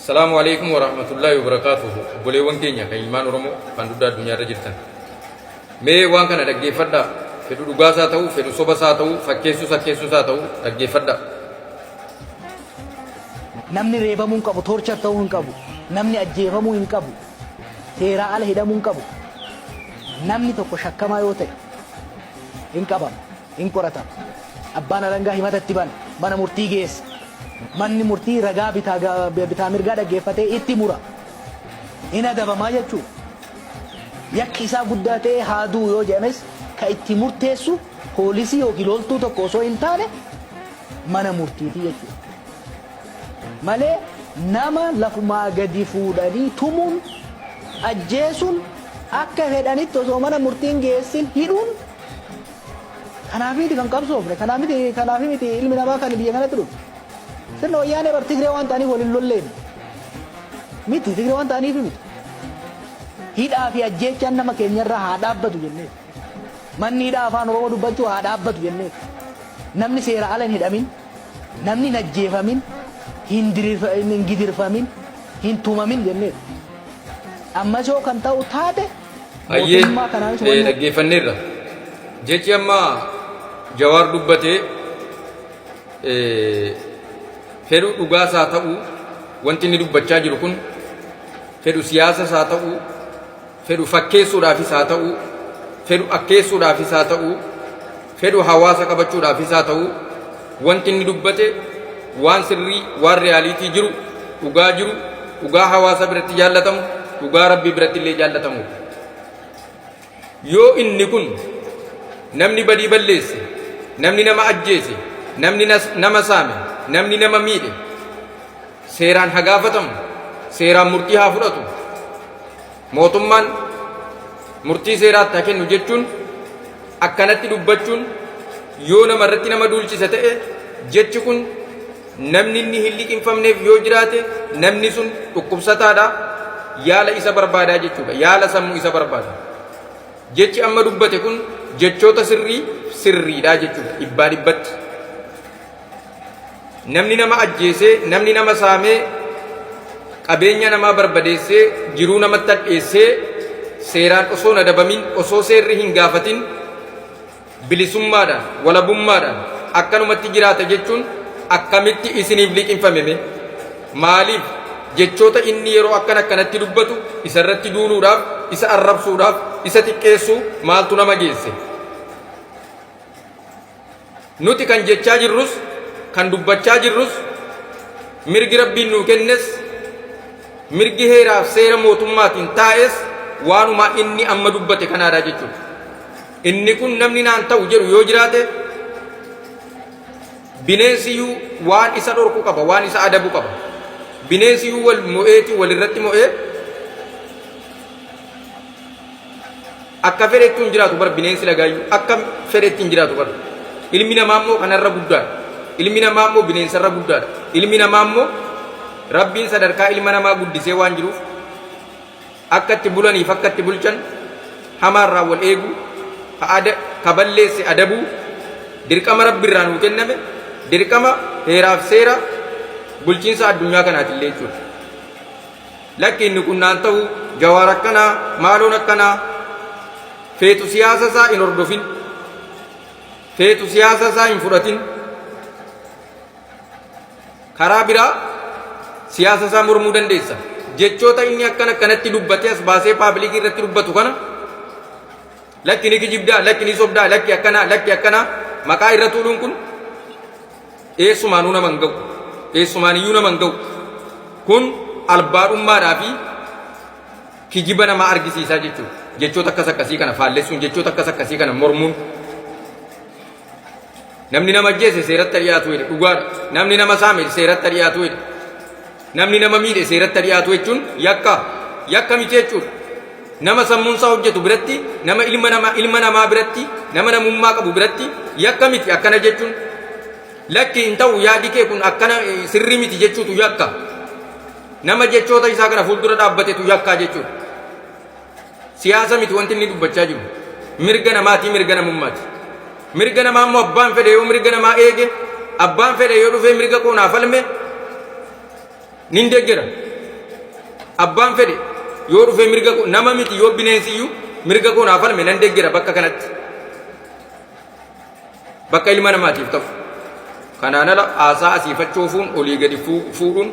السلام عليكم ورحمة الله وبركاته. بوليوان كينيا كإيمان ورمو فندودا الدنيا رجلتان. مي وان كان دقي فدا فدو دغاسا تاو فدو صوبا ساتاو فكيسو ساتاو دقي فدا. namni reebamuu hin qabu, torchar ta'uu hin qabu, namni ajjeefamuu hin qabu, seeraa ala hidhamuu hin qabu. Namni tokko shakkamaa yoo ta'e hin qabama, hin qoratama. Abbaan alangaa himatatti bana, mana murtii geessa. Manni murtii ragaa bitaa mirgaa dhaggeeffatee itti mura. Hin adabamaa jechuudha. Yakki isaa guddaa ta'e haaduu yoo jedhames kan itti murteessu poolisii yookiin loltuu tokko osoo hin taane mana murtiiti jechuudha. Malee nama lafumaa gadi fuudhanii tumuun ajjeesuun akka fedhanitti osoo mana murtiin geessin hidhuun kanaaf miti kan qabsoofne kanaaf miti ilmi namaa kan biyya kanatti dhufe. Sirna wayyaanee bar Tigree waan ta'aniif waliin lolleen miti Tigree waan ta'aniif miti. Hidhaa fi ajjeechaan nama keenyarraa haa dhaabbatu jennee manni hidhaa afaan Oromoo dubbachuu haa dhaabbatu jennee namni seera ala hin hidhamin namni hin ajjeefamin hin gidirfamin hin tumamin jennee ammas yoo kan ta'u taate mootummaa kanaanis waliin dhaggeeffanneerra jechi amma Jawaar dubbatee fedhu dhugaasaa ta'u wanti inni dubbachaa jiru kun fedhu siyaasaa haa ta'u fedhu fakkeessuudhaafis haa ta'u fedhu akkeessuudhaafis haa ta'u fedhu hawaasa qabachuudhaafis haa ta'u wanti inni dubbate waan sirrii waan reyaaliitii jiru dhugaa hawaasa biratti jaallatamu dhugaa rabbii biratti illee jaallatamu. Yoo inni kun namni badii balleesse namni nama ajjeese namni nama saame namni nama miidhe seeraan haa gaafatamu seeraan murtii haa fudhatu mootummaan murtii seeraatti haa kennu jechuun akkanatti dubbachuun yoo nama irratti nama duulchisa ta'e jechi kun namni inni hin liqinfamneef yoo jiraate namni sun dhukkubsataadha yaala isa barbaadaa jechuudha yaala sammuu isa barbaada jechi amma dubbate kun jechoota sirriidha jechuudha dhibbaa dhibbatti namni nama ajjeesee namni nama saamee qabeenya namaa barbadeessee jiruu namatti hadheessee seeraan osoo hin adabamin osoo seerri hin gaafatin bilisummaadhaan walabummaadhaan akkanumatti jiraata jechuun akkamitti isiniif liqinfameme maaliif jechoota inni yeroo akkanatti dubbatu isa irratti duuluudhaaf isa arrabsuudhaaf isa xiqqeessuu maaltu nama geesse nuti kan jechaa jirrus kan dubbachaa jirrus mirgi rabbiin nuu kennes mirgi heeraaf seera mootummaatiin taa'es waanuma inni amma dubbate kanaadha jechuudha inni kun namni naan ta'u jedhu yoo jiraate bineensiyyuu waan isa dhorku qaba waan isa adabu qaba bineensiyyuu wal mo'eeti walirratti mo'ee akka fedhetti hin jiraatu bar bineensi lagaayyuu akka fedhetti hin jiraatu bar ilmi namaa immoo kanarra guddaadha ilmi namaa immoo bineensarra guddaadha ilmi namaa immoo rabbiin sadarkaa ilma namaa guddisee waan jiruuf akka itti bulaniif akka itti bulchan hamaarraa wal eeguu ka balleesse adabuu dirqama rabbiirraa nuu kenname dirqama heeraaf seera bulchiinsa addunyaa kanaatillee jechuudha. Lakki inni kun naan ta'u Jawaar akkanaa maaloon akkanaa feetu siyaasa isaa hin hordofin feetu siyaasa isaa hin fudhatin karaa biraa siyaasa isaa mormuu dandeessa jechoota inni akkanatti dubbatee as baasee paabliikii irratti dubbatu kana lakki ni kijibdaa lakki ni sobdaa lakki akkanaa maqaa irra tuuluun kun eessumaanuu nama hin ga'u eessumaaniyyuu nama hin ga'u kun albaadhummaadhaa fi kijiba namaa argisiisaa jechuudha jechoota akkasii kana faallessuun jechoota akkasii kana mormuun namni nama ajjeese seeratti dhiyaatu jedhe dhugaadha namni nama saame seeratti dhiyaatu jedhe namni nama miidhe seeratti dhiyaatu jechuun yakka miti jechuudha nama sammuunsaa hojjetu biratti nama ilma namaa biratti nama namummaa qabu biratti yakka miti akkana jechuun lakki hin ta'u yaadi kee kun akkana sirrii miti jechuutu yakka nama jechoota isaa kana fuuldura dhaabbatetu yakkaa jechuudha siyaasa miti wanti inni dubbachaa jiru mirga namaatii mirga namummaati mirga namaa immoo abbaan fedhe yoo mirga namaa eege abbaan fedhe yoo dhufee mirga koo naa falme nin deeggera abbaan fedhe yoo dhufe mirga koo nama miti yoo bineensi iyyuu mirga koo naaf falme nan deeggera bakka kanatti bakka ilma namaatiif ta'u kanaan ala haasaa asiifachoofuun olii gadi fuudhuun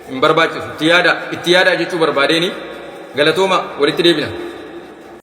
hin barbaachisu itti yaada jechuu barbaadeeni galatooma walitti deebina.